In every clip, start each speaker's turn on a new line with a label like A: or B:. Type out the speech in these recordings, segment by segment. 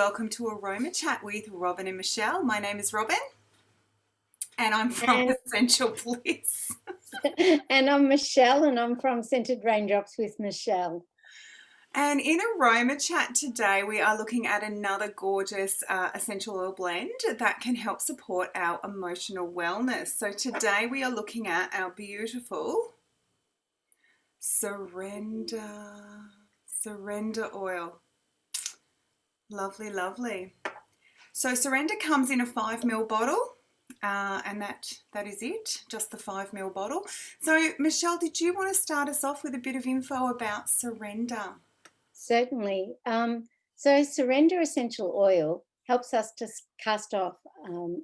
A: welcome to Aroma Chat with Robin and Michelle. My name is Robin and I'm from
B: And,
A: Essential Bliss.
B: and I'm Michelle, and I'm from Scented Raindrops with Michelle.
A: And in Aroma Chat today, we are looking at another gorgeous essential oil blend that can help support our emotional wellness. So today we are looking at our beautiful Surrender oil. Lovely, lovely. So Surrender comes in a 5 ml bottle. And that is it, just the 5 ml bottle. So Michelle, did you want to start us off with a bit of info about Surrender?
B: Certainly. So Surrender Essential Oil helps us to cast off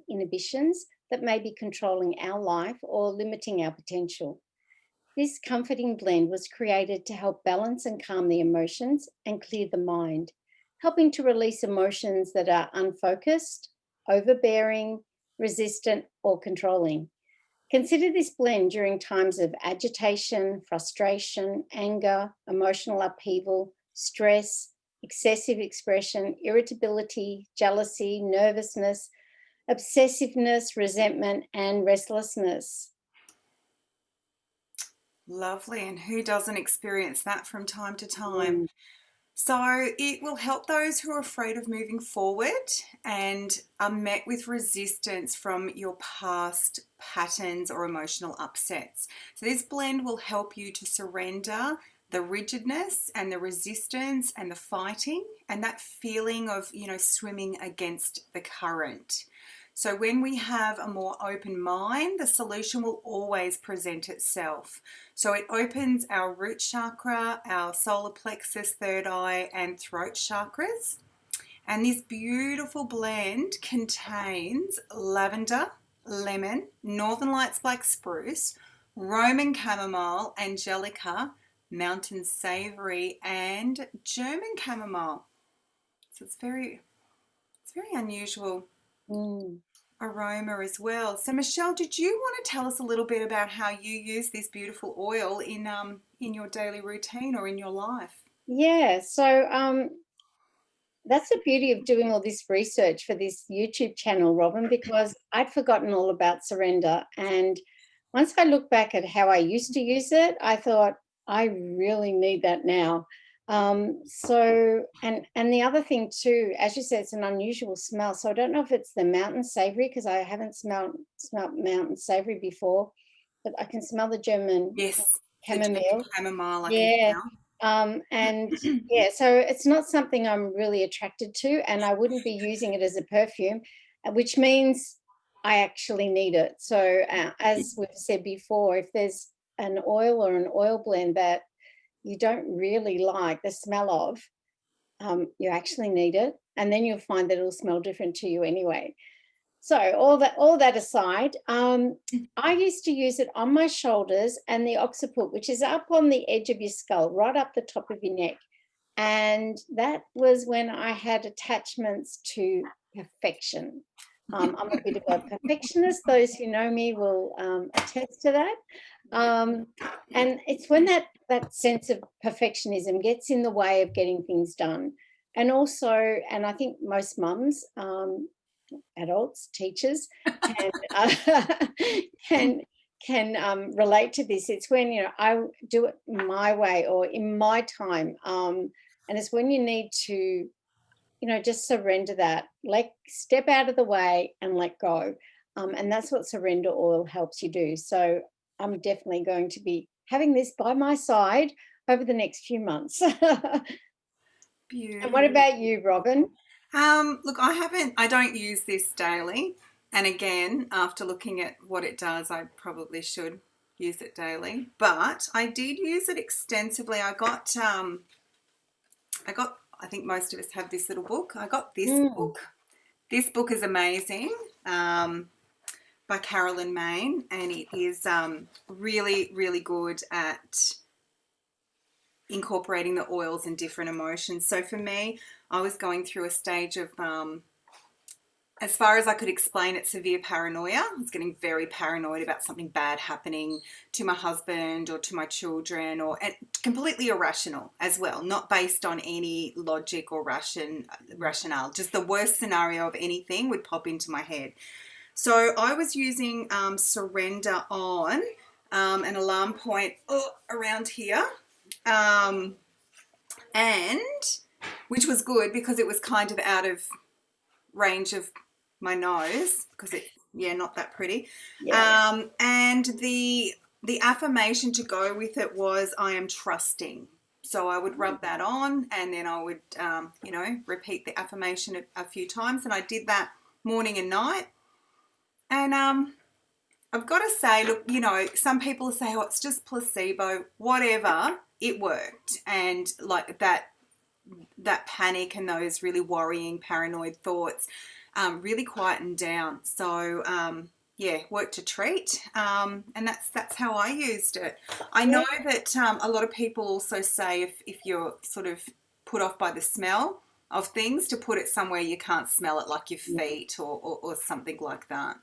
B: inhibitions that may be controlling our life or limiting our potential. This comforting blend was created to help balance and calm the emotions and clear the mind, helping to release emotions that are unfocused, overbearing, resistant, or controlling. Consider this blend during times of agitation, frustration, anger, emotional upheaval, stress, excessive expression, irritability, jealousy, nervousness, obsessiveness, resentment, and restlessness.
A: Lovely, and who doesn't experience that from time to time?
B: Mm.
A: So it will help those who are afraid of moving forward and are met with resistance from your past patterns or emotional upsets. So this blend will help you to surrender the rigidness and the resistance and the fighting and that feeling of, swimming against the current. So when we have a more open mind, the solution will always present itself. So it opens our root chakra, our solar plexus, third eye, and throat chakras. And this beautiful blend contains lavender, lemon, Northern Lights Black Spruce, Roman chamomile, Angelica, mountain savory, and German chamomile. So it's very unusual
B: Mm.
A: aroma as well. So Michelle, did you want to tell us a little bit about how you use this beautiful oil in your daily routine or in your life?
B: Yeah, so that's the beauty of doing all this research for this YouTube channel, Robin, because I'd forgotten all about Surrender. And once I look back at how I used to use it, I thought, I really need that now. And the other thing too, as you said, it's an unusual smell. So I don't know if it's the mountain savory, because I haven't smelt mountain savory before, but I can smell the German
A: Yes, the German
B: chamomile.
A: chamomile I can
B: Yeah.
A: smell.
B: And yeah, so it's not something I'm really attracted to, and I wouldn't be using it as a perfume, which means I actually need it. So, as we've said before, if there's an oil or an oil blend that you don't really like the smell of, you actually need it, and then you'll find that it'll smell different to you anyway. So all that aside, I used to use it on my shoulders and the occiput, which is up on the edge of your skull, right up the top of your neck. And that was when I had attachments to perfection. I'm a bit of a perfectionist. Those who know me will attest to that. Um, and it's when that sense of perfectionism gets in the way of getting things done. And also, and I think most mums, adults, teachers can can relate to this. It's when I do it my way or in my time, and it's when you need to just surrender that, like step out of the way and let go, and that's what surrender oil helps you do. So I'm definitely going to be having this by my side over the next few months. And what
A: Beautiful.
B: about you, Robin?
A: Look, I don't use this daily. And again, after looking at what it does, I probably should use it daily. But I did use it extensively. I think most of us have this little book. I got this
B: Mm.
A: book. This book is amazing, by Carolyn Main, and it is really, really good at incorporating the oils and different emotions. So for me, I was going through a stage of as far as I could explain it, severe paranoia. I was getting very paranoid about something bad happening to my husband or to my children, and completely irrational as well, not based on any logic or rationale. Just the worst scenario of anything would pop into my head. So I was using Surrender on an alarm point around here, and which was good because it was kind of out of range of my nose because not that pretty.
B: Yeah.
A: And the affirmation to go with it was, I am trusting. So I would rub that on, and then I would repeat the affirmation a few times, and I did that morning and night. And I've got to say, look, some people say, oh, it's just placebo, whatever. It worked. And like that panic and those really worrying, paranoid thoughts really quietened down. So worked a treat, and that's how I used it. I know that a lot of people also say if you're sort of put off by the smell of things, to put it somewhere you can't smell it, like your feet or something like that.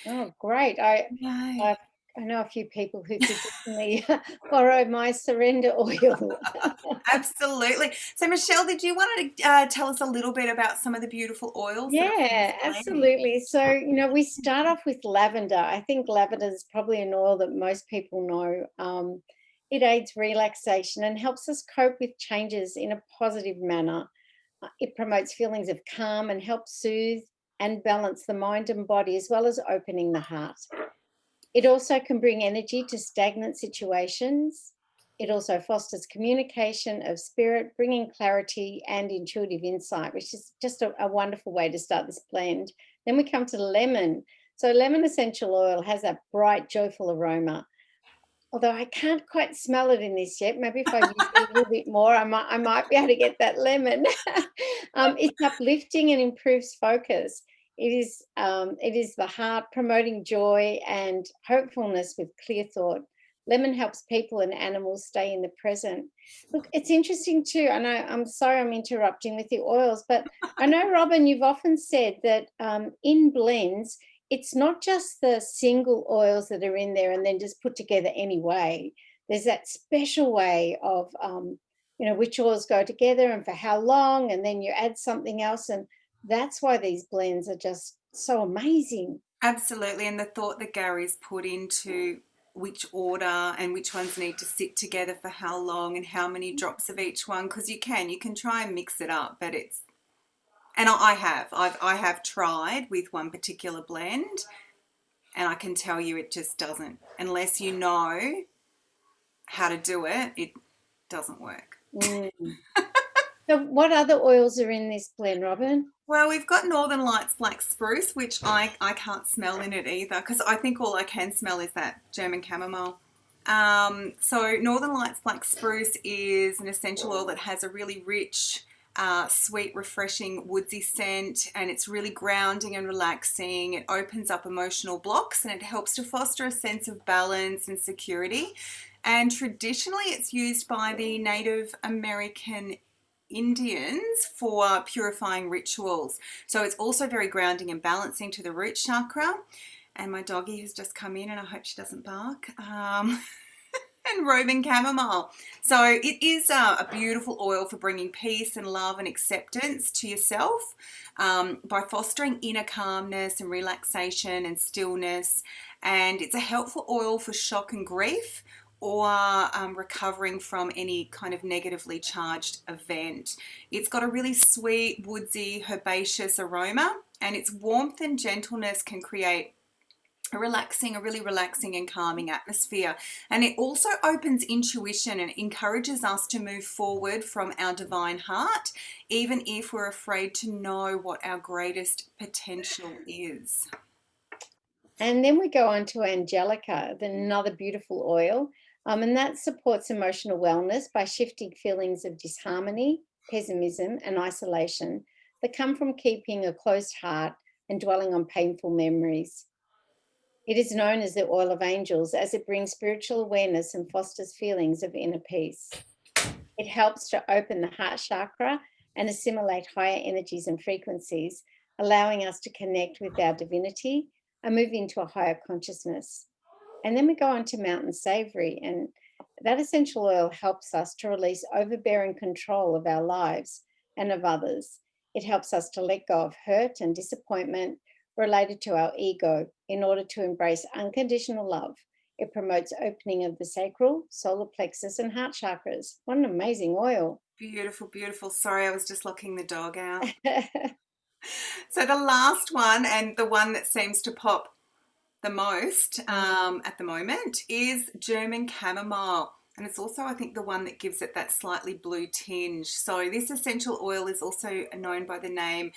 B: Oh, great.
A: Yay.
B: I know a few people who could definitely borrow my Surrender oil.
A: Absolutely. So, Michelle, did you want to tell us a little bit about some of the beautiful oils that are in this
B: Yeah,
A: blend?
B: absolutely. So, we start off with lavender. I think lavender is probably an oil that most people know. It aids relaxation and helps us cope with changes in a positive manner. It promotes feelings of calm and helps soothe and balance the mind and body, as well as opening the heart. It also can bring energy to stagnant situations. It also fosters communication of spirit, bringing clarity and intuitive insight, which is just a wonderful way to start this blend. Then we come to lemon. So, lemon essential oil has a bright, joyful aroma. Although I can't quite smell it in this yet. Maybe if I use it a little bit more, I might be able to get that lemon. It's uplifting and improves focus. It is the heart, promoting joy and hopefulness with clear thought. Lemon helps people and animals stay in the present. Look, it's interesting too, and I'm sorry I'm interrupting with the oils, but I know, Robin, you've often said that in blends, it's not just the single oils that are in there and then just put together anyway. There's that special way of, which oils go together and for how long, and then you add something else. And that's why these blends are just so amazing.
A: Absolutely. And the thought that Gary's put into which order and which ones need to sit together for how long and how many drops of each one, because you can try and mix it up, but I have tried with one particular blend, and I can tell you it just doesn't, unless you know how to do it, it doesn't work.
B: Mm. So what other oils are in this blend, Robin?
A: Well, we've got Northern Lights Black Spruce, which I can't smell in it either, because I think all I can smell is that German chamomile. So Northern Lights Black Spruce is an essential oil that has a really rich, sweet, refreshing, woodsy scent, and it's really grounding and relaxing. It opens up emotional blocks, and it helps to foster a sense of balance and security. And traditionally, it's used by the Native American Indians for purifying rituals. So it's also very grounding and balancing to the root chakra. And my doggie has just come in, and I hope she doesn't bark. And Roman chamomile. So it is a beautiful oil for bringing peace and love and acceptance to yourself, by fostering inner calmness and relaxation and stillness. And it's a helpful oil for shock and grief, or recovering from any kind of negatively charged event. It's got a really sweet, woodsy, herbaceous aroma, and its warmth and gentleness can create a really relaxing and calming atmosphere. And it also opens intuition and encourages us to move forward from our divine heart, even if we're afraid to know what our greatest potential is.
B: And then we go on to Angelica, another beautiful oil. And that supports emotional wellness by shifting feelings of disharmony, pessimism, and isolation that come from keeping a closed heart and dwelling on painful memories. It is known as the oil of angels as it brings spiritual awareness and fosters feelings of inner peace. It helps to open the heart chakra and assimilate higher energies and frequencies. allowing us to connect with our divinity and move into a higher consciousness. And then we go on to mountain savory, and that essential oil helps us to release overbearing control of our lives and of others. It helps us to let go of hurt and disappointment related to our ego in order to embrace unconditional love. It promotes opening of the sacral, solar plexus, and heart chakras. What an amazing oil.
A: Beautiful, beautiful. Sorry, I was just locking the dog out. So the last one, and the one that seems to pop the most at the moment, is German chamomile. And it's also, I think, the one that gives it that slightly blue tinge. So this essential oil is also known by the name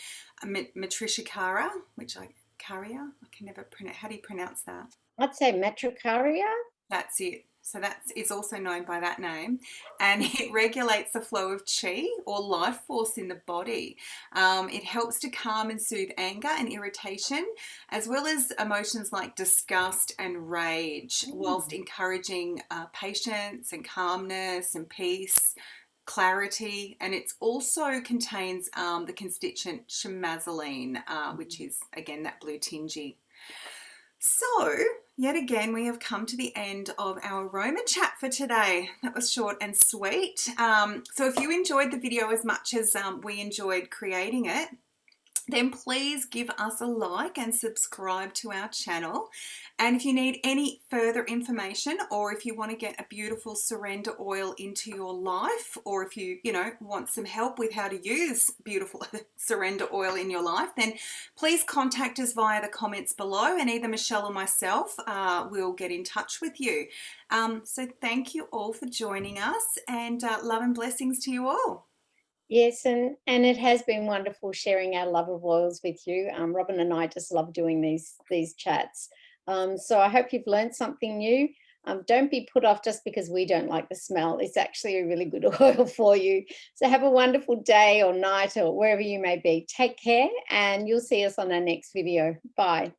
A: matricicara, which I can never pronounce. How do you pronounce that?
B: I'd say metricaria.
A: That's it. So it's also known by that name, and it regulates the flow of chi or life force in the body. It helps to calm and soothe anger and irritation, as well as emotions like disgust and rage, whilst encouraging patience and calmness and peace, clarity. And it also contains the constituent chamomile, which is again that blue tingy. So, yet again, we have come to the end of our aroma chat for today. That was short and sweet. So if you enjoyed the video as much as we enjoyed creating it, then please give us a like and subscribe to our channel. And if you need any further information, or if you want to get a beautiful surrender oil into your life, or if you want some help with how to use beautiful surrender oil in your life, then please contact us via the comments below, and either Michelle or myself will get in touch with you. So thank you all for joining us, and love and blessings to you all.
B: Yes, and it has been wonderful sharing our love of oils with you. Robin and I just love doing these chats. So I hope you've learned something new. Don't be put off just because we don't like the smell. It's actually a really good oil for you. So have a wonderful day or night or wherever you may be. Take care, and you'll see us on our next video. Bye.